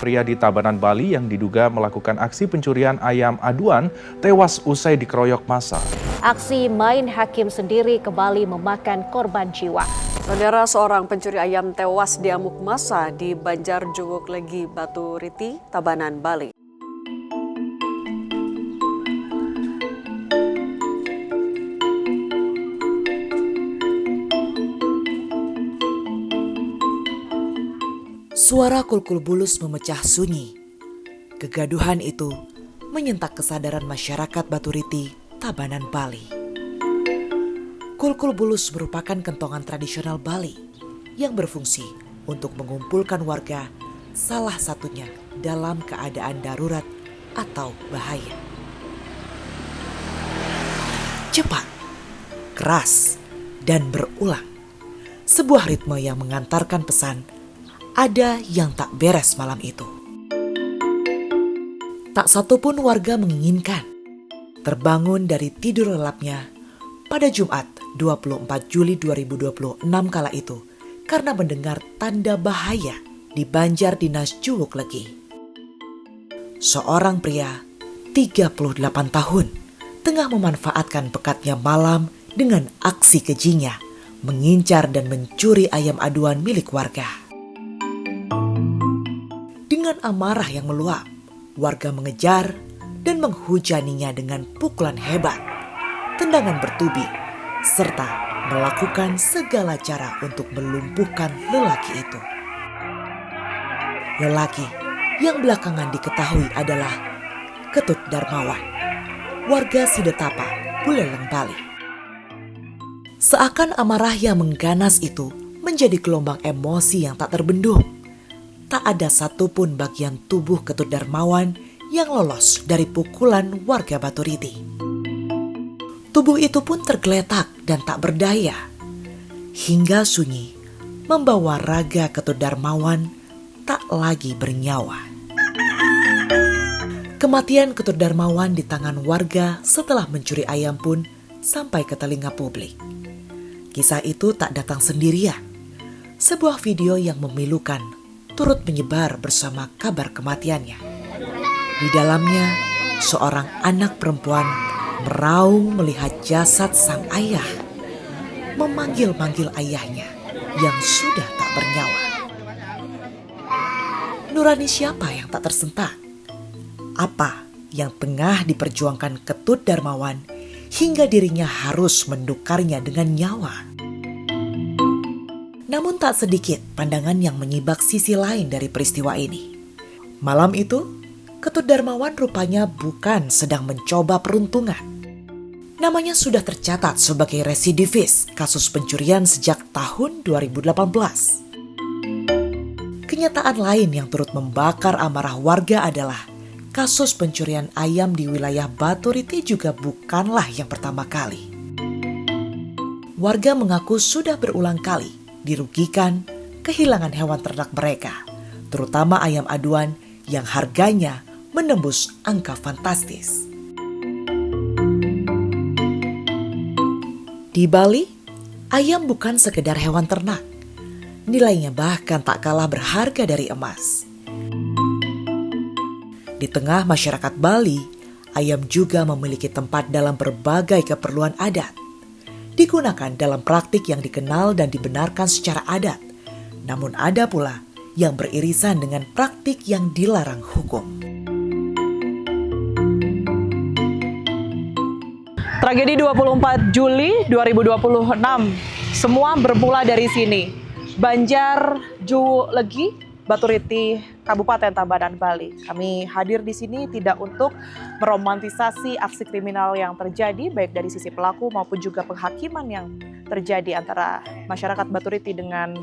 pria di Tabanan, Bali yang diduga melakukan aksi pencurian ayam aduan tewas usai dikeroyok massa. Aksi main hakim sendiri kembali memakan korban jiwa. Saudara, seorang pencuri ayam tewas diamuk massa di Banjarjungut Legi, Batu Riti, Tabanan, Bali. Suara kulkul bulus memecah sunyi. Kegaduhan itu menyentak kesadaran masyarakat Batu Riti, Tabanan, Bali. Kulkul bulus merupakan kentongan tradisional Bali yang berfungsi untuk mengumpulkan warga, salah satunya dalam keadaan darurat atau bahaya. Cepat, keras, dan berulang. Sebuah ritme yang mengantarkan pesan ada yang tak beres malam itu. Tak satu pun warga menginginkan terbangun dari tidur lelapnya pada Jumat 24 Juli 2026 kala itu karena mendengar tanda bahaya di Banjar Dinas Juwuk Legi. Seorang pria 38 tahun tengah memanfaatkan pekatnya malam dengan aksi kejinya mengincar dan mencuri ayam aduan milik warga. Dengan amarah yang meluap, warga mengejar dan menghujaninya dengan pukulan hebat, tendangan bertubi, serta melakukan segala cara untuk melumpuhkan lelaki itu. Lelaki yang belakangan diketahui adalah Ketut Darmawan, warga Sidetapa, Buleleng, Bali. Seakan amarah yang mengganas itu menjadi gelombang emosi yang tak terbendung. Tak ada satupun bagian tubuh Ketut Darmawan yang lolos dari pukulan warga Batu Riti. Tubuh itu pun tergeletak dan tak berdaya, hingga sunyi membawa raga Ketut Darmawan tak lagi bernyawa. Kematian Ketut Darmawan di tangan warga setelah mencuri ayam pun sampai ke telinga publik. Kisah itu tak datang sendirian. Sebuah video yang memilukan turut menyebar bersama kabar kematiannya. Di dalamnya, seorang anak perempuan meraung melihat jasad sang ayah, memanggil-manggil ayahnya yang sudah tak bernyawa. Nurani siapa yang tak tersentak? Apa yang tengah diperjuangkan Ketut Darmawan hingga dirinya harus mendukarnya dengan nyawa? Namun tak sedikit pandangan yang menyibak sisi lain dari peristiwa ini. Malam itu, Ketut Darmawan rupanya bukan sedang mencoba peruntungan. Namanya sudah tercatat sebagai residivis kasus pencurian sejak tahun 2018. Kenyataan lain yang turut membakar amarah warga adalah kasus pencurian ayam di wilayah Batu Riti juga bukanlah yang pertama kali. Warga mengaku sudah berulang kali dirugikan kehilangan hewan ternak mereka, terutama ayam aduan yang harganya menembus angka fantastis. Di Bali, ayam bukan sekedar hewan ternak. Nilainya bahkan tak kalah berharga dari emas. Di tengah masyarakat Bali, ayam juga memiliki tempat dalam berbagai keperluan adat. Digunakan dalam praktik yang dikenal dan dibenarkan secara adat. Namun ada pula yang beririsan dengan praktik yang dilarang hukum. Tragedi 24 Juli 2026, semua bermula dari sini. Banjarjungut Legi, Batu Riti, Kabupaten Tabanan, Bali. Kami hadir di sini tidak untuk meromantisasi aksi kriminal yang terjadi, baik dari sisi pelaku maupun juga penghakiman yang terjadi antara masyarakat Batu Riti dengan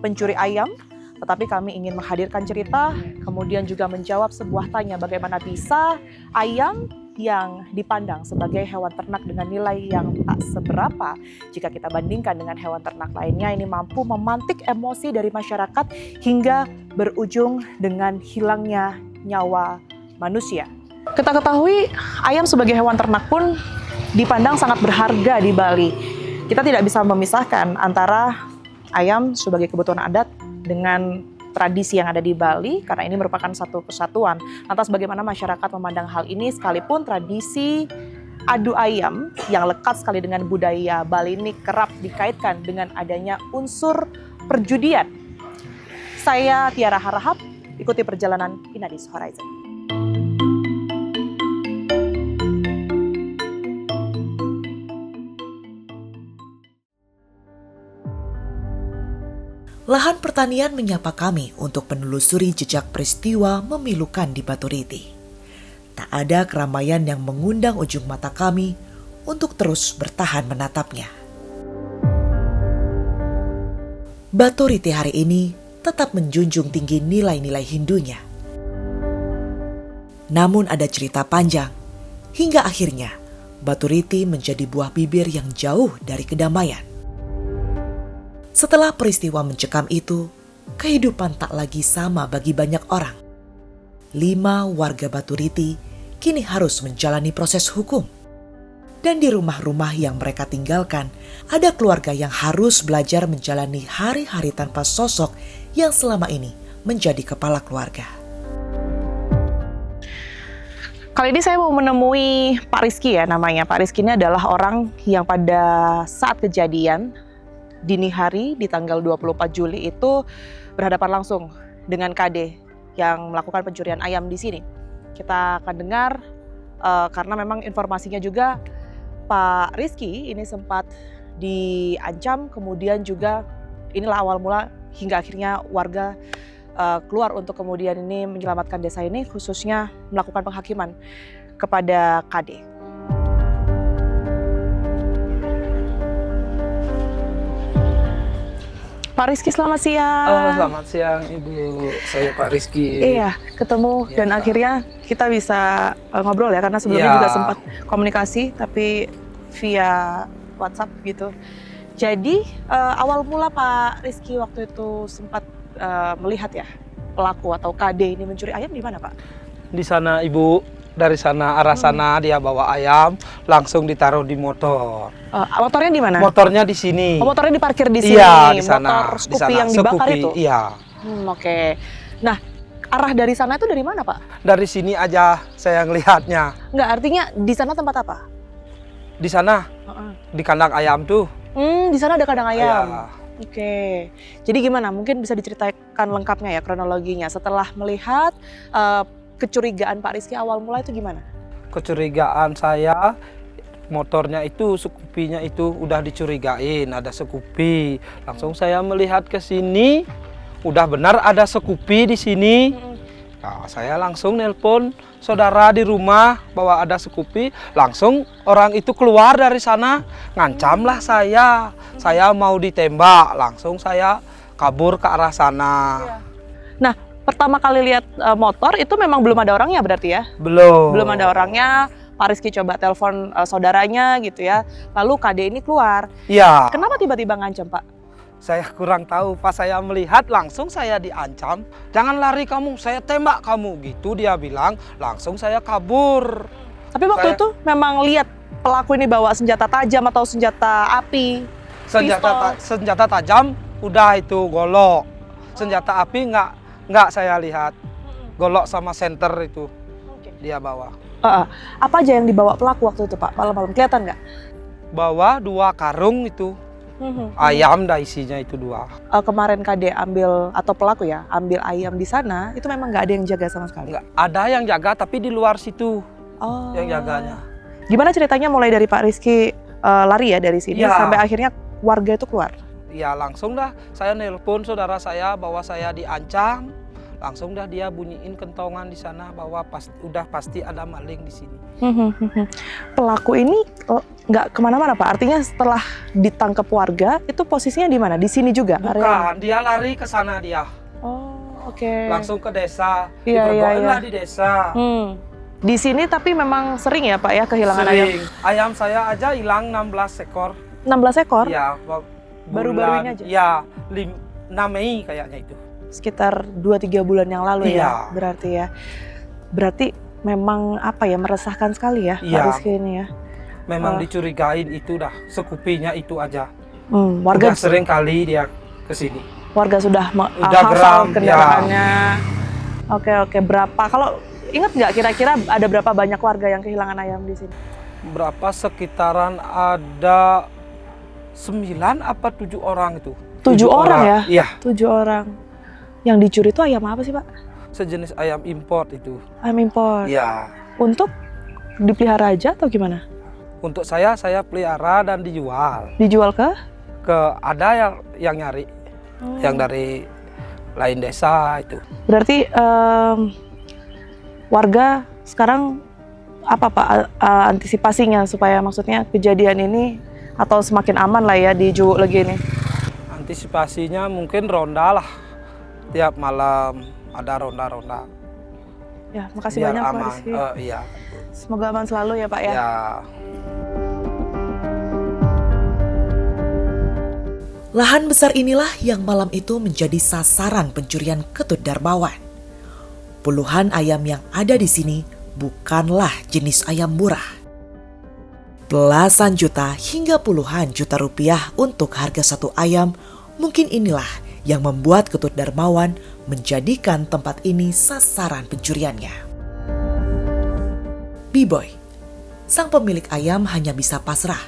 pencuri ayam. Tetapi kami ingin menghadirkan cerita, kemudian juga menjawab sebuah tanya bagaimana bisa ayam yang dipandang sebagai hewan ternak dengan nilai yang tak seberapa jika kita bandingkan dengan hewan ternak lainnya ini mampu memantik emosi dari masyarakat hingga berujung dengan hilangnya nyawa manusia. Kita ketahui ayam sebagai hewan ternak pun dipandang sangat berharga di Bali. Kita tidak bisa memisahkan antara ayam sebagai kebutuhan adat dengan tradisi yang ada di Bali karena ini merupakan satu kesatuan. Lantas bagaimana masyarakat memandang hal ini sekalipun tradisi adu ayam yang lekat sekali dengan budaya Bali ini kerap dikaitkan dengan adanya unsur perjudian. Saya Tiara Harahap, ikuti perjalanan Inadis Horizon. Lahan pertanian menyapa kami untuk menelusuri jejak peristiwa memilukan di Batu Riti. Tak ada keramaian yang mengundang ujung mata kami untuk terus bertahan menatapnya. Batu Riti hari ini tetap menjunjung tinggi nilai-nilai Hindunya. Namun ada cerita panjang, hingga akhirnya Batu Riti menjadi buah bibir yang jauh dari kedamaian. Setelah peristiwa mencekam itu, kehidupan tak lagi sama bagi banyak orang. 5 warga Batu Riti kini harus menjalani proses hukum. Dan di rumah-rumah yang mereka tinggalkan, ada keluarga yang harus belajar menjalani hari-hari tanpa sosok yang selama ini menjadi kepala keluarga. Kali ini saya mau menemui Pak Rizky ya namanya. Pak Rizky ini adalah orang yang pada saat kejadian dini hari di tanggal 24 Juli itu berhadapan langsung dengan KD yang melakukan pencurian ayam di sini. Kita akan dengar karena memang informasinya juga Pak Rizky ini sempat diancam, kemudian juga inilah awal mula hingga akhirnya warga keluar untuk kemudian ini menyelamatkan desa ini, khususnya melakukan penghakiman kepada KD. Pak Rizky, selamat siang. Selamat siang Ibu, saya Pak Rizky. Iya, ketemu dan akhirnya kita bisa ngobrol ya, karena sebelumnya juga sempat komunikasi tapi via WhatsApp gitu. Jadi awal mula Pak Rizky waktu itu sempat melihat ya pelaku atau KD ini mencuri ayam di mana Pak? Di sana Ibu, dari sana arah sana dia bawa ayam langsung ditaruh di motor. Motornya di mana? Motornya di sini. Oh, motornya diparkir di sini. Iya, di sana. Motor Scoopy yang dibakar itu. Iya. Oke. Nah, arah dari sana itu dari mana Pak? Dari sini aja saya ngelihatnya. Enggak, artinya di sana tempat apa? Di sana, di kandang ayam tuh. Di sana ada kandang ayam. Iya. Oke. Jadi gimana? Mungkin bisa diceritakan lengkapnya ya kronologinya setelah melihat kecurigaan Pak Rizky awal mulai itu gimana? Kecurigaan saya, motornya itu, Scoopy-nya itu udah dicurigain, ada Scoopy. Langsung saya melihat ke sini, udah benar ada Scoopy di sini. Nah, saya langsung nelpon saudara di rumah bahwa ada Scoopy. Langsung orang itu keluar dari sana, ngancamlah saya. Saya mau ditembak, langsung saya kabur ke arah sana. Nah, pertama kali lihat motor itu memang belum ada orangnya berarti ya? Belum. Belum ada orangnya. Pak Rizky coba telepon saudaranya gitu ya. Lalu KD ini keluar. Iya. Kenapa tiba-tiba ngancam Pak? Saya kurang tahu. Pas saya melihat langsung saya diancam. Jangan lari kamu, saya tembak kamu. Gitu dia bilang. Langsung saya kabur. Tapi waktu itu memang lihat pelaku ini bawa senjata tajam atau senjata api? Senjata tajam udah itu golok. Senjata api nggak saya lihat. Golok sama senter itu dia bawa. Apa aja yang dibawa pelaku waktu itu Pak? Malam-malam kelihatan nggak? Bawa 2 karung itu. Ayam dah isinya itu 2. Kemarin KD ambil atau pelaku ya ambil ayam di sana itu memang nggak ada yang jaga sama sekali? Nggak, ada yang jaga tapi di luar situ yang jaganya. Gimana ceritanya mulai dari Pak Rizky lari ya dari sini sampai akhirnya warga itu keluar? Ya langsung dah saya nelpon saudara saya bahwa saya diancam. Langsung dah dia bunyiin kentongan di sana bahwa udah pasti ada maling di sini. Pelaku ini nggak kemana-mana Pak? Artinya setelah ditangkap warga itu posisinya di mana? Di sini juga? Bukan, dia lari ke sana dia. Oh, oke. Langsung ke desa. Iya. Di desa. Di sini tapi memang sering ya Pak ya kehilangan ayam? Ayam saya aja hilang 16 ekor. 16 ekor? Iya. Baru-baru ini aja? Iya, 6 Mei kayaknya itu. Sekitar 2-3 bulan yang lalu Iya. ya berarti ya. Berarti memang apa ya meresahkan sekali ya Pak Rizky ini ya. Memang dicurigain itu dah, Scoopy-nya itu aja. Warga udah sering kali dia ke sini. warga sudah Udah hafal geram, kendaraannya. Oke, berapa? Kalau ingat nggak kira-kira ada berapa banyak warga yang kehilangan ayam di sini? Berapa sekitaran ada 9 apa 7 orang itu. 7 orang ya? Iya. 7 orang. Yang dicuri itu ayam apa sih, Pak? Sejenis ayam import itu. Ayam impor. Iya. Untuk dipelihara aja atau gimana? Untuk saya pelihara dan dijual. Dijual ke? Ada yang nyari. Yang dari lain desa itu. Berarti warga sekarang apa Pak antisipasinya supaya maksudnya kejadian ini atau semakin aman lah ya di Juwuk Legi ini? Antisipasinya mungkin ronda lah. Tiap malam ada ronda-ronda. Ya, makasih Biar banyak Pak aman. Rizky. Iya. Semoga aman selalu ya Pak ya. Ya. Lahan besar inilah yang malam itu menjadi sasaran pencurian Ketut Darmawan. Puluhan ayam yang ada di sini bukanlah jenis ayam murah. Belasan juta hingga puluhan juta rupiah untuk harga satu ayam, mungkin inilah yang membuat Ketut Darmawan menjadikan tempat ini sasaran pencuriannya. B-Boy, sang pemilik ayam hanya bisa pasrah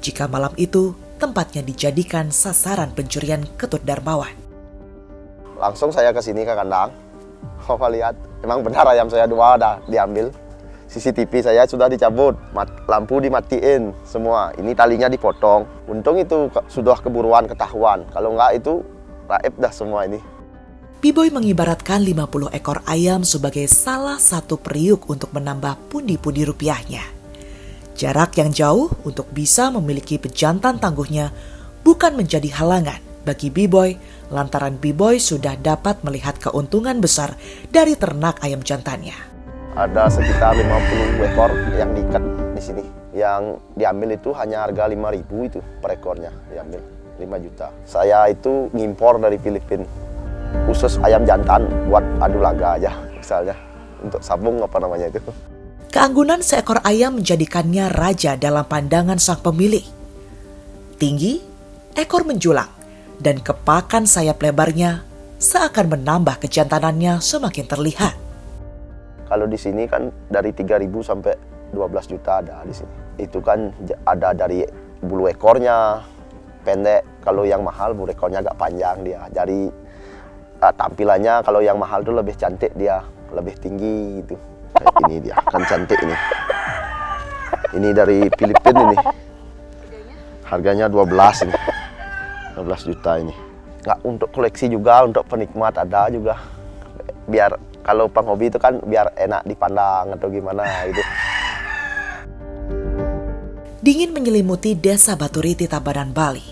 jika malam itu tempatnya dijadikan sasaran pencurian Ketut Darmawan. Langsung saya ke sini ke kandang. Bapak lihat, emang benar ayam saya 2 ada diambil. CCTV saya sudah dicabut, lampu dimatiin semua. Ini talinya dipotong. Untung itu sudah keburuan ketahuan. Kalau enggak itu raib dah semua ini. B-Boy mengibaratkan 50 ekor ayam sebagai salah satu periuk untuk menambah pundi-pundi rupiahnya. Jarak yang jauh untuk bisa memiliki pejantan tangguhnya bukan menjadi halangan bagi B-Boy lantaran B-Boy sudah dapat melihat keuntungan besar dari ternak ayam jantannya. Ada sekitar 50 ekor yang diikat di sini. Yang diambil itu hanya harga 5.000 itu per ekornya diambil 5 juta. Saya itu ngimpor dari Filipina. Khusus ayam jantan buat adu laga aja misalnya. Untuk sabung apa namanya itu. Keanggunan seekor ayam menjadikannya raja dalam pandangan sang pemilik. Tinggi, ekor menjulang, dan kepakan sayap lebarnya seakan menambah kejantanannya semakin terlihat. Kalau di sini kan dari 3.000 sampai 12 juta ada di sini. Itu kan ada dari bulu ekornya pendek, kalau yang mahal bulu ekornya agak panjang dia. Dari tampilannya kalau yang mahal tuh lebih cantik dia, lebih tinggi gitu. Kayak ini dia, kan cantik ini. Ini dari Filipina ini. Harganya 12 ini. 12 juta ini. Nggak untuk koleksi juga, untuk penikmat ada juga. Biar kalau penghobi itu kan biar enak dipandang atau gimana gitu. Dingin menyelimuti desa Baturiti, Tabanan, Bali.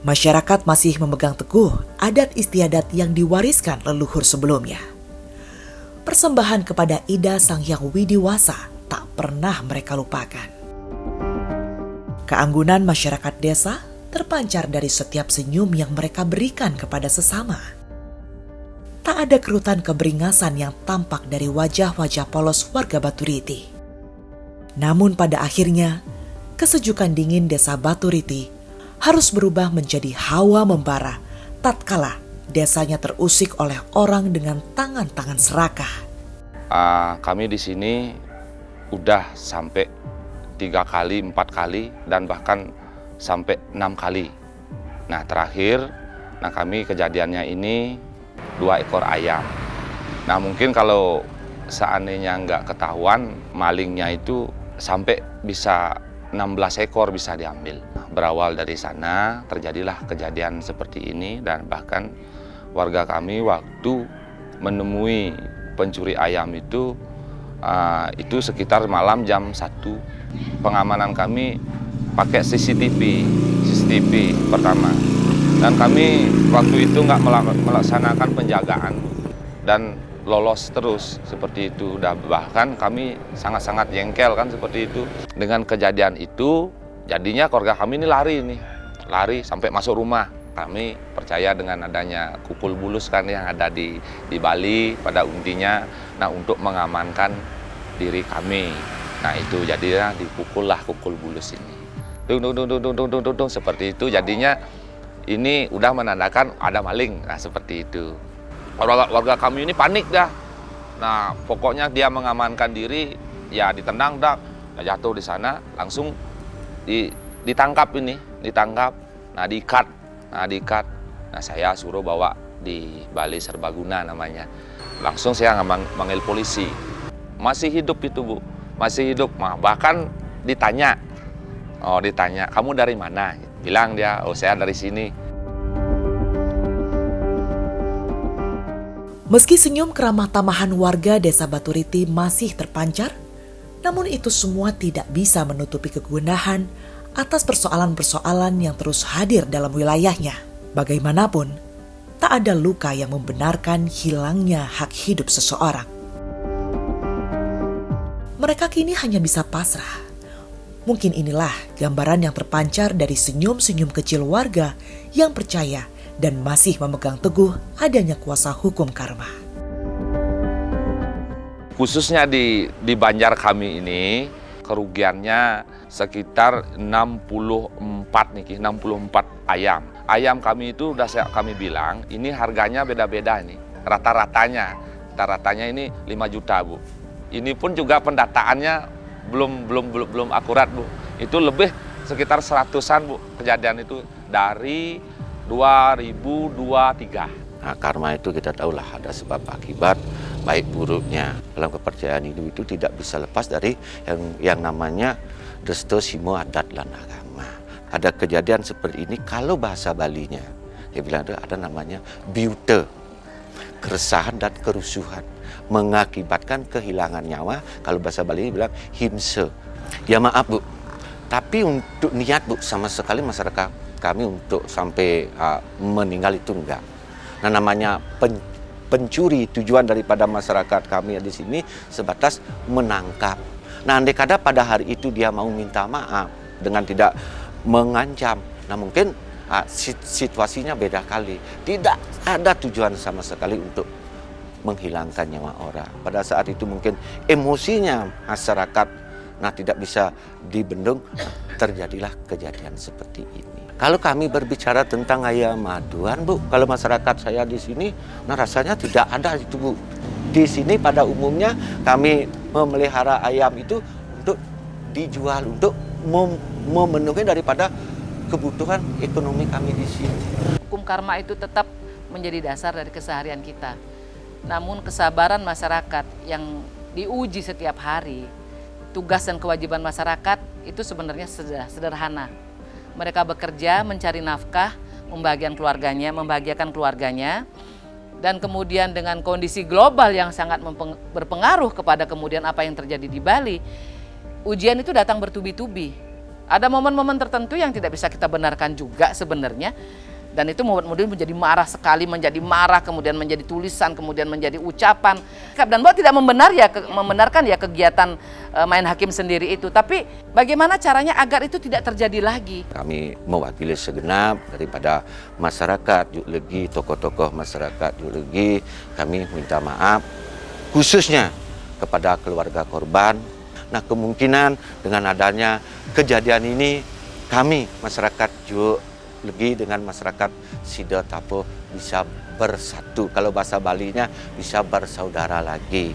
Masyarakat masih memegang teguh adat istiadat yang diwariskan leluhur sebelumnya. Persembahan kepada Ida Sang Hyang Widiwasa tak pernah mereka lupakan. Keanggunan masyarakat desa terpancar dari setiap senyum yang mereka berikan kepada sesama. Tak ada kerutan keberingasan yang tampak dari wajah-wajah polos warga Baturiti. Namun pada akhirnya, kesejukan dingin desa Baturiti harus berubah menjadi hawa membara tatkala desanya terusik oleh orang dengan tangan-tangan serakah. Kami di sini udah sampai 3 kali, 4 kali, dan bahkan sampai 6 kali. Nah terakhir, kami kejadiannya ini 2 ekor ayam. Nah mungkin kalau seandainya nggak ketahuan, malingnya itu sampai bisa 16 ekor bisa diambil. Berawal dari sana terjadilah kejadian seperti ini, dan bahkan warga kami waktu menemui pencuri ayam itu sekitar malam jam 1. Pengamanan kami pakai CCTV pertama. Dan kami waktu itu nggak melaksanakan penjagaan dan lolos terus seperti itu. Dan bahkan kami sangat-sangat jengkel kan seperti itu. Dengan kejadian itu, jadinya keluarga kami ini lari sampai masuk rumah. Kami percaya dengan adanya kukul bulus kan yang ada di Bali pada intinya, untuk mengamankan diri kami. Nah itu jadinya dipukullah kukul bulus ini. Dung seperti itu, jadinya ini udah menandakan ada maling. Nah, seperti itu. Warga kami ini panik dah. Nah, pokoknya dia mengamankan diri, ya ditendang dah, jatuh di sana, langsung ditangkap. Nah diikat. Nah saya suruh bawa di Balai Serbaguna namanya. Langsung saya manggil polisi. Masih hidup itu Bu, masih hidup. Nah, bahkan ditanya, kamu dari mana? Bilang dia, saya dari sini. Meski senyum keramah tamahan warga Desa Baturiti masih terpancar, namun itu semua tidak bisa menutupi kegundahan atas persoalan-persoalan yang terus hadir dalam wilayahnya. Bagaimanapun, tak ada luka yang membenarkan hilangnya hak hidup seseorang. Mereka kini hanya bisa pasrah. Mungkin inilah gambaran yang terpancar dari senyum-senyum kecil warga yang percaya dan masih memegang teguh adanya kuasa hukum karma. Khususnya di Banjar kami ini, kerugiannya sekitar 64 ayam. Ayam kami itu udah kami bilang, ini harganya beda-beda nih. Rata-ratanya ini 5 juta Bu. Ini pun juga pendataannya belum akurat Bu. Itu lebih sekitar 100-an Bu kejadian itu dari 2023. Nah, karma itu kita tahulah ada sebab akibat baik buruknya. Dalam kepercayaan hidup itu tidak bisa lepas dari yang namanya resto simo adat lan agama. Ada kejadian seperti ini kalau bahasa Balinya. Dia bilang ada namanya biute. Keresahan dan kerusuhan mengakibatkan kehilangan nyawa. Kalau bahasa Bali bilang himse. Ya maaf Bu, tapi untuk niat Bu sama sekali masyarakat kami untuk sampai meninggal itu enggak. Nah namanya pencuri, tujuan daripada masyarakat kami di sini sebatas menangkap. Nah andai kata pada hari itu dia mau minta maaf dengan tidak mengancam, nah mungkin situasinya beda kali. Tidak ada tujuan sama sekali untuk menghilangkan nyawa orang. Pada saat itu mungkin emosinya masyarakat tidak bisa dibendung, terjadilah kejadian seperti ini. Kalau kami berbicara tentang ayam aduan Bu, kalau masyarakat saya di sini, rasanya tidak ada itu Bu. Di sini pada umumnya kami memelihara ayam itu untuk dijual, untuk memenuhi daripada kebutuhan ekonomi kami di sini. Hukum karma itu tetap menjadi dasar dari keseharian kita. Namun kesabaran masyarakat yang diuji setiap hari, tugas dan kewajiban masyarakat itu sebenarnya sederhana. Mereka bekerja, mencari nafkah, membahagiakan keluarganya, dan kemudian dengan kondisi global yang sangat berpengaruh kepada kemudian apa yang terjadi di Bali, ujian itu datang bertubi-tubi. Ada momen-momen tertentu yang tidak bisa kita benarkan juga sebenarnya, dan itu kemudian menjadi marah sekali, kemudian menjadi tulisan, kemudian menjadi ucapan. Dan bahwa tidak membenarkan kegiatan main hakim sendiri itu. Tapi bagaimana caranya agar itu tidak terjadi lagi? Kami mewakili segenap daripada masyarakat Juklegi, tokoh-tokoh masyarakat Juklegi, kami minta maaf khususnya kepada keluarga korban. Nah kemungkinan dengan adanya kejadian ini, kami masyarakat Juklegi dengan masyarakat Sido Tapo bisa bersatu. Kalau bahasa Balinya bisa bersaudara lagi.